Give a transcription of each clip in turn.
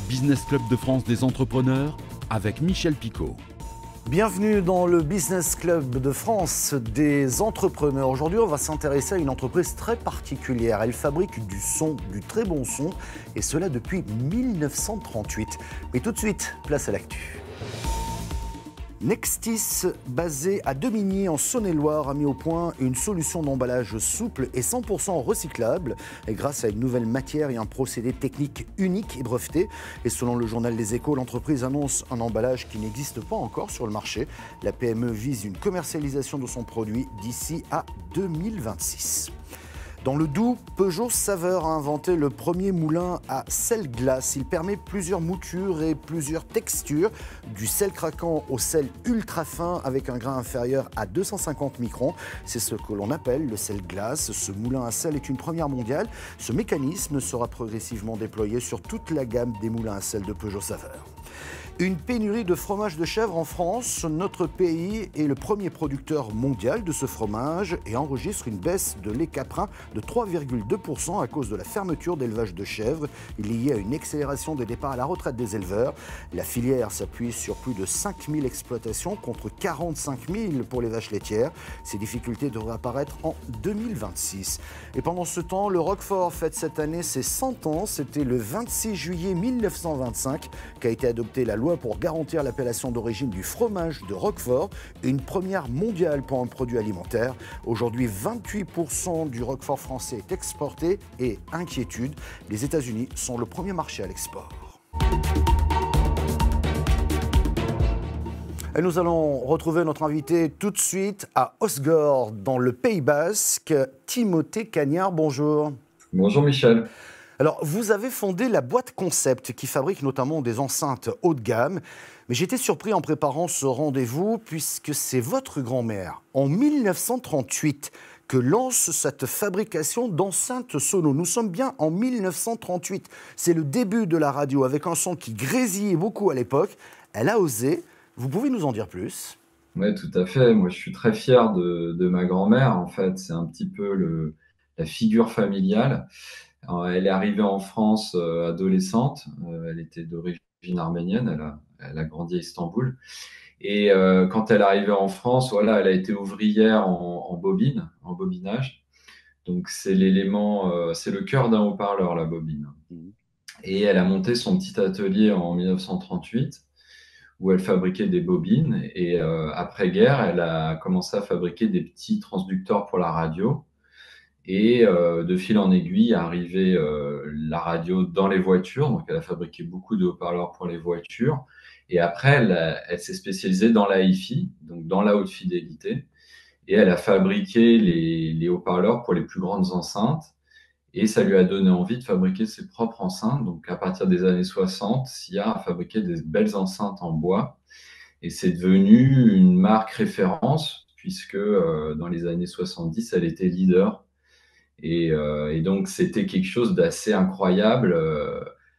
Business Club de France des entrepreneurs avec Michel Picot. Bienvenue dans le Business Club de France des entrepreneurs. Aujourd'hui, on va s'intéresser à une entreprise très particulière. Elle fabrique du son, du très bon son, et cela depuis 1938. Mais tout de suite, place à l'actu. Nextis, basé à Demigny en Saône-et-Loire, a mis au point une solution d'emballage souple et 100% recyclable, et grâce à une nouvelle matière et un procédé technique unique et breveté. Et selon le journal Les Échos, l'entreprise annonce un emballage qui n'existe pas encore sur le marché. La PME vise une commercialisation de son produit d'ici à 2026. Dans le Doubs, Peugeot Saveur a inventé le premier moulin à sel glace. Il permet plusieurs moutures et plusieurs textures, du sel craquant au sel ultra fin avec un grain inférieur à 250 microns. C'est ce que l'on appelle le sel glace. Ce moulin à sel est une première mondiale. Ce mécanisme sera progressivement déployé sur toute la gamme des moulins à sel de Peugeot Saveur. Une pénurie de fromage de chèvre en France. Notre pays est le premier producteur mondial de ce fromage et enregistre une baisse de lait caprin de 3,2% à cause de la fermeture d'élevage de chèvres liée à une accélération des départs à la retraite des éleveurs. La filière s'appuie sur plus de 5000 exploitations contre 45 000 pour les vaches laitières. Ces difficultés devraient apparaître en 2026. Et pendant ce temps, le Roquefort fête cette année ses 100 ans. C'était le 26 juillet 1925 qu'a été adoptée la loi pour garantir l'appellation d'origine du fromage de Roquefort, une première mondiale pour un produit alimentaire. Aujourd'hui, 28% du Roquefort français est exporté et, inquiétude, les États-Unis sont le premier marché à l'export. Et nous allons retrouver notre invité tout de suite à Osgore, dans le Pays Basque, Timothée Cagnard. Bonjour. Bonjour Michel. Alors, vous avez fondé la boîte Concept qui fabrique notamment des enceintes haut de gamme. Mais j'étais surpris en préparant ce rendez-vous puisque c'est votre grand-mère, en 1938, que lance cette fabrication d'enceintes sono. Nous sommes bien en 1938. C'est le début de la radio avec un son qui grésillait beaucoup à l'époque. Elle a osé. Vous pouvez nous en dire plus ? Oui, tout à fait. Moi, je suis très fier de ma grand-mère. En fait, c'est un petit peu la figure familiale. Alors, elle est arrivée en France adolescente. Elle était d'origine arménienne. Elle a grandi à Istanbul. Et quand elle est arrivée en France, voilà, elle a été ouvrière en bobinage. Donc, c'est l'élément, c'est le cœur d'un haut-parleur, la bobine. Et elle a monté son petit atelier en 1938 où elle fabriquait des bobines. Et après-guerre, elle a commencé à fabriquer des petits transducteurs pour la radio. Et de fil en aiguille est arrivée la radio dans les voitures. Donc, elle a fabriqué beaucoup de haut-parleurs pour les voitures. Et après, elle s'est spécialisée dans la hi-fi, donc dans la haute fidélité. Et elle a fabriqué les haut-parleurs pour les plus grandes enceintes. Et ça lui a donné envie de fabriquer ses propres enceintes. Donc, à partir des années 60, SIA a fabriqué des belles enceintes en bois. Et c'est devenu une marque référence, puisque dans les années 70, elle était leader. Et donc, c'était quelque chose d'assez incroyable.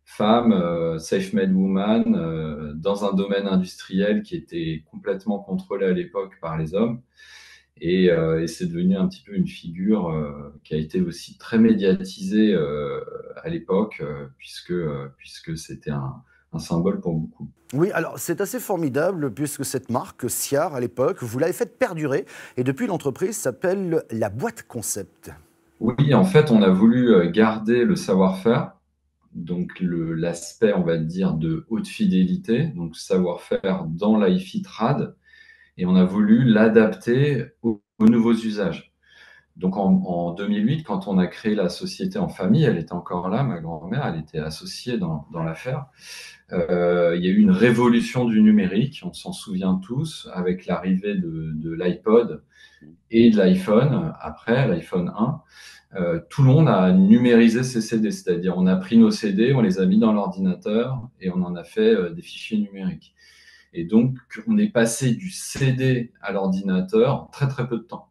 Femme, self-made woman, dans un domaine industriel qui était complètement contrôlé à l'époque par les hommes. Et c'est devenu un petit peu une figure qui a été aussi très médiatisée à l'époque, puisque c'était un symbole pour beaucoup. Oui, alors c'est assez formidable puisque cette marque, SIAR, à l'époque, vous l'avez faite perdurer et depuis l'entreprise s'appelle la boîte Concept. Oui, en fait, on a voulu garder le savoir-faire, donc l'aspect, on va dire, de haute fidélité, donc savoir-faire dans la hi-fi trad, et on a voulu l'adapter aux nouveaux usages. Donc en 2008, quand on a créé la société en famille, elle était encore là, ma grand-mère, elle était associée dans l'affaire. Il y a eu une révolution du numérique, on s'en souvient tous, avec l'arrivée de l'iPod et de l'iPhone, après l'iPhone 1. Tout le monde a numérisé ses CD, c'est-à-dire on a pris nos CD, on les a mis dans l'ordinateur et on en a fait des fichiers numériques. Et donc, on est passé du CD à l'ordinateur en très très peu de temps.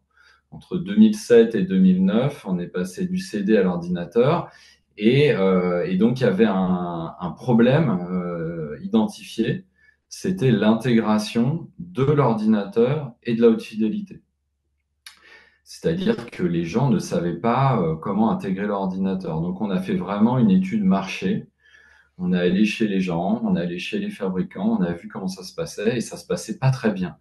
Entre 2007 et 2009, on est passé du CD à l'ordinateur. Et donc, il y avait un problème identifié, c'était l'intégration de l'ordinateur et de la haute fidélité. C'est-à-dire que les gens ne savaient pas comment intégrer l'ordinateur. Donc, on a fait vraiment une étude marché. On est allé chez les gens, on est allé chez les fabricants, on a vu comment ça se passait et ça se passait pas très bien.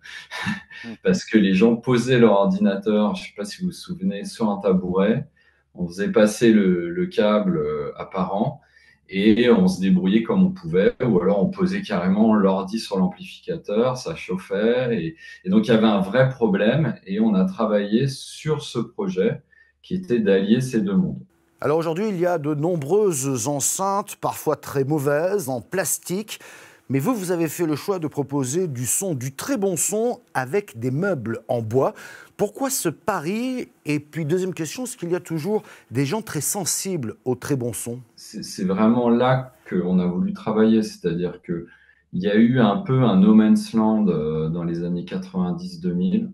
Parce que les gens posaient leur ordinateur, je ne sais pas si vous vous souvenez, sur un tabouret, on faisait passer le câble apparent et on se débrouillait comme on pouvait, ou alors on posait carrément l'ordi sur l'amplificateur, ça chauffait, et donc il y avait un vrai problème et on a travaillé sur ce projet qui était d'allier ces deux mondes. Alors aujourd'hui, il y a de nombreuses enceintes, parfois très mauvaises, en plastique. Mais vous, vous avez fait le choix de proposer du son, du très bon son, avec des meubles en bois. Pourquoi ce pari? Et puis, deuxième question, est-ce qu'il y a toujours des gens très sensibles au très bon son? C'est vraiment là qu'on a voulu travailler, c'est-à-dire qu'il y a eu un peu un no man's land dans les années 90-2000,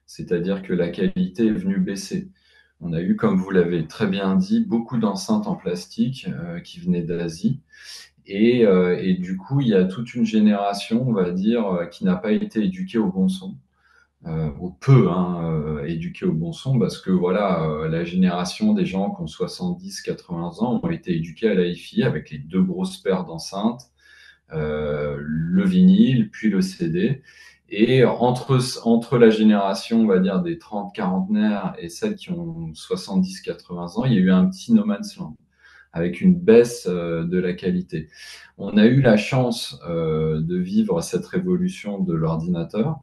c'est-à-dire que la qualité est venue baisser. On a eu, comme vous l'avez très bien dit, beaucoup d'enceintes en plastique qui venaient d'Asie. Et du coup, il y a toute une génération, on va dire, qui n'a pas été éduquée au bon son, ou peu éduquée au bon son, parce que voilà, la génération des gens qui ont 70-80 ans ont été éduqués à la hi-fi avec les deux grosses paires d'enceintes, le vinyle, puis le CD. Et entre la génération, on va dire, des 30-quarantenaires et celles qui ont 70-80 ans, il y a eu un petit no man's land avec une baisse de la qualité. On a eu la chance de vivre cette révolution de l'ordinateur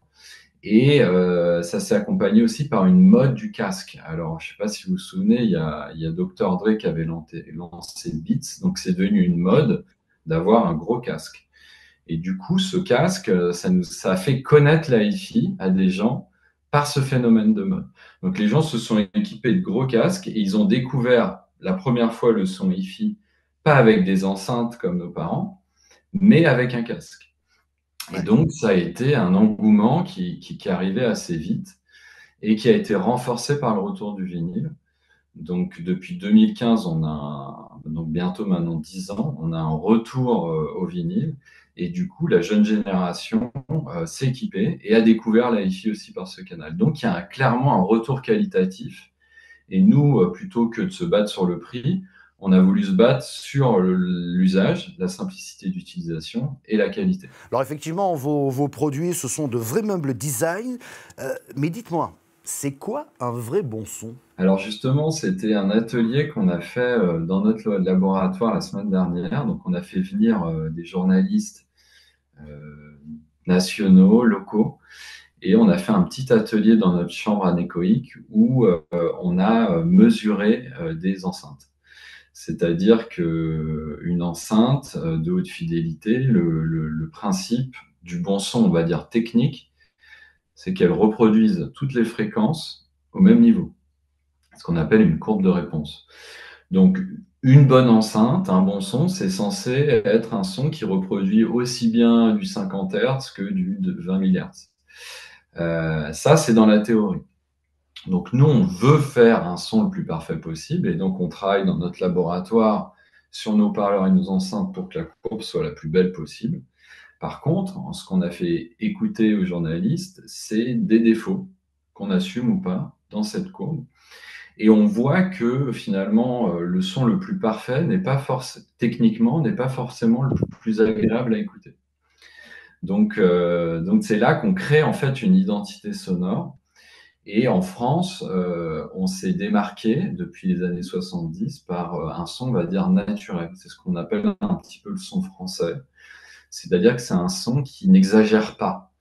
et ça s'est accompagné aussi par une mode du casque. Alors, je ne sais pas si vous vous souvenez, il y a Dr. Dre qui avait lancé Beats, donc c'est devenu une mode d'avoir un gros casque. Et du coup, ce casque, ça a fait connaître la hi-fi à des gens par ce phénomène de mode. Donc les gens se sont équipés de gros casques et ils ont découvert la première fois le son hi-fi, pas avec des enceintes comme nos parents, mais avec un casque. Et donc ça a été un engouement qui arrivait assez vite et qui a été renforcé par le retour du vinyle. Donc depuis 2015, donc bientôt maintenant 10 ans, on a un retour au vinyle. Et du coup, la jeune génération s'est équipée et a découvert la hi-fi aussi par ce canal. Donc il y a clairement un retour qualitatif. Et nous, plutôt que de se battre sur le prix, on a voulu se battre sur l'usage, la simplicité d'utilisation et la qualité. Alors effectivement, vos produits, ce sont de vrais meubles design. Mais dites-moi, c'est quoi un vrai bon son? Alors justement, c'était un atelier qu'on a fait dans notre laboratoire la semaine dernière. Donc on a fait venir des journalistes nationaux, locaux, et on a fait un petit atelier dans notre chambre anéchoïque où on a mesuré des enceintes. C'est-à-dire qu'une enceinte de haute fidélité, le principe du bon son, on va dire technique, c'est qu'elle reproduise toutes les fréquences au même niveau, ce qu'on appelle une courbe de réponse. Donc, une bonne enceinte, un bon son, c'est censé être un son qui reproduit aussi bien du 50 Hz que du 20 000 Hz. Ça, c'est dans la théorie. Donc, nous, on veut faire un son le plus parfait possible et donc on travaille dans notre laboratoire sur nos parleurs et nos enceintes pour que la courbe soit la plus belle possible. Par contre, ce qu'on a fait écouter aux journalistes, c'est des défauts qu'on assume ou pas dans cette courbe. Et on voit que finalement, le son le plus parfait techniquement, n'est pas forcément le plus agréable à écouter. Donc c'est là qu'on crée en fait une identité sonore. Et en France, on s'est démarqué depuis les années 70 par un son, on va dire, naturel. C'est ce qu'on appelle un petit peu le son français. C'est-à-dire que c'est un son qui n'exagère pas.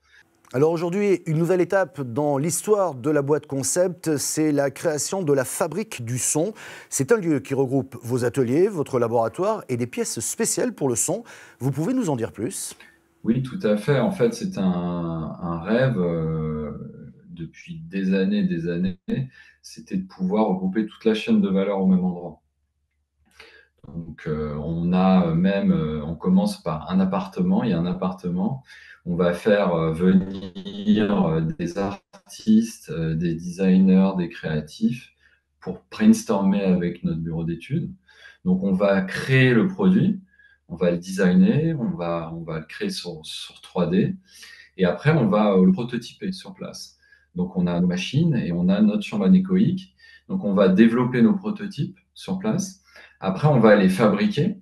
Alors aujourd'hui, une nouvelle étape dans l'histoire de la boîte concept, c'est la création de la fabrique du son. C'est un lieu qui regroupe vos ateliers, votre laboratoire et des pièces spéciales pour le son. Vous pouvez nous en dire plus? Oui, tout à fait. En fait, c'est un rêve depuis des années, c'était de pouvoir regrouper toute la chaîne de valeur au même endroit. Donc, on commence par un appartement. Il y a un appartement. On va faire venir des artistes, des designers, des créatifs pour brainstormer avec notre bureau d'études. Donc, on va créer le produit, on va le designer, on va le créer sur 3D et après, on va le prototyper sur place. Donc, on a nos machines et on a notre chambre anéchoïque. Donc, on va développer nos prototypes sur place. Après, on va les fabriquer.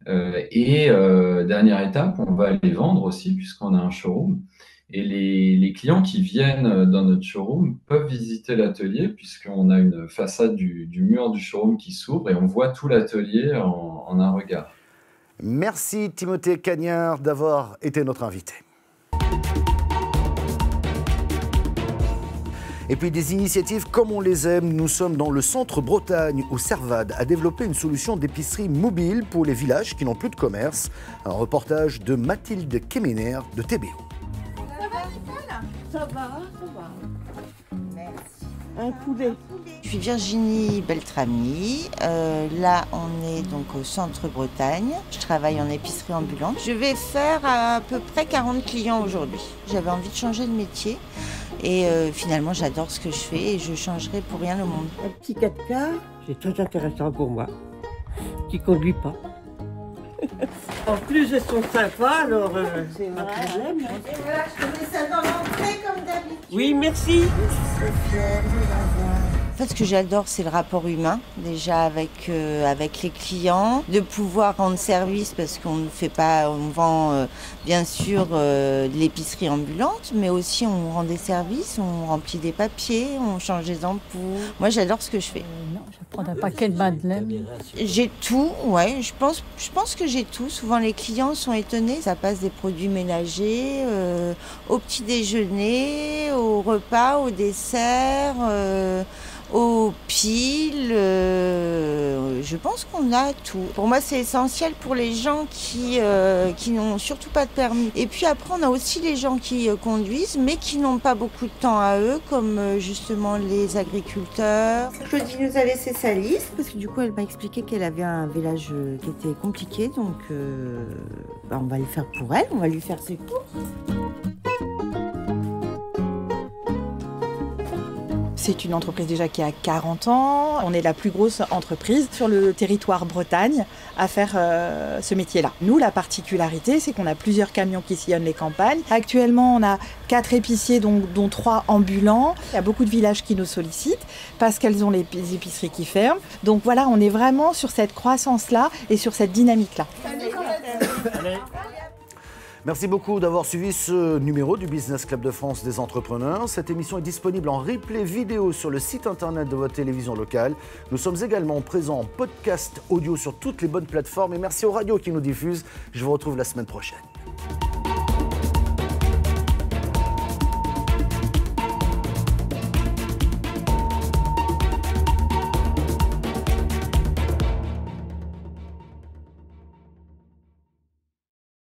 Dernière étape, on va les vendre aussi puisqu'on a un showroom. Et les clients qui viennent dans notre showroom peuvent visiter l'atelier puisqu'on a une façade du mur du showroom qui s'ouvre et on voit tout l'atelier en un regard. Merci Timothée Cagnard d'avoir été notre invité. Et puis des initiatives comme on les aime, nous sommes dans le centre Bretagne où Servade a développé une solution d'épicerie mobile pour les villages qui n'ont plus de commerce. Un reportage de Mathilde Kemener de TBO. Ça va. Merci. Un poulet. Je suis Virginie Beltrami. Là, on est donc au centre Bretagne. Je travaille en épicerie ambulante. Je vais faire à peu près 40 clients aujourd'hui. J'avais envie de changer de métier. Et finalement, j'adore ce que je fais et je changerai pour rien au monde. Un petit 4x4, c'est très intéressant pour moi, qui ne conduit pas. En plus, elles sont sympas, alors c'est ma problème. Et voilà, je te mets ça dans l'entrée comme d'habitude. Oui, merci. Je suis fière de l'avoir. En fait, ce que j'adore, c'est le rapport humain, déjà avec les clients, de pouvoir rendre service parce qu'on ne fait pas, on vend bien sûr de l'épicerie ambulante, mais aussi on rend des services, on remplit des papiers, on change des ampoules. Moi, j'adore ce que je fais. Non, je vais prendre un paquet de madeleine. J'ai tout, ouais, je pense que j'ai tout. Souvent, les clients sont étonnés. Ça passe des produits ménagers au petit déjeuner, au repas, au dessert. Aux piles, je pense qu'on a tout. Pour moi, c'est essentiel pour les gens qui n'ont surtout pas de permis. Et puis après, on a aussi les gens qui conduisent, mais qui n'ont pas beaucoup de temps à eux, comme justement les agriculteurs. Claudie nous a laissé sa liste, parce que du coup, elle m'a expliqué qu'elle avait un village qui était compliqué, donc on va le faire pour elle, on va lui faire ses courses. C'est une entreprise déjà qui a 40 ans. On est la plus grosse entreprise sur le territoire Bretagne à faire ce métier-là. Nous, la particularité, c'est qu'on a plusieurs camions qui sillonnent les campagnes. Actuellement, on a 4 épiciers, dont 3 ambulants. Il y a beaucoup de villages qui nous sollicitent parce qu'elles ont les épiceries qui ferment. Donc voilà, on est vraiment sur cette croissance-là et sur cette dynamique-là. Merci beaucoup d'avoir suivi ce numéro du Business Club de France des entrepreneurs. Cette émission est disponible en replay vidéo sur le site internet de votre télévision locale. Nous sommes également présents en podcast audio sur toutes les bonnes plateformes. Et merci aux radios qui nous diffusent. Je vous retrouve la semaine prochaine.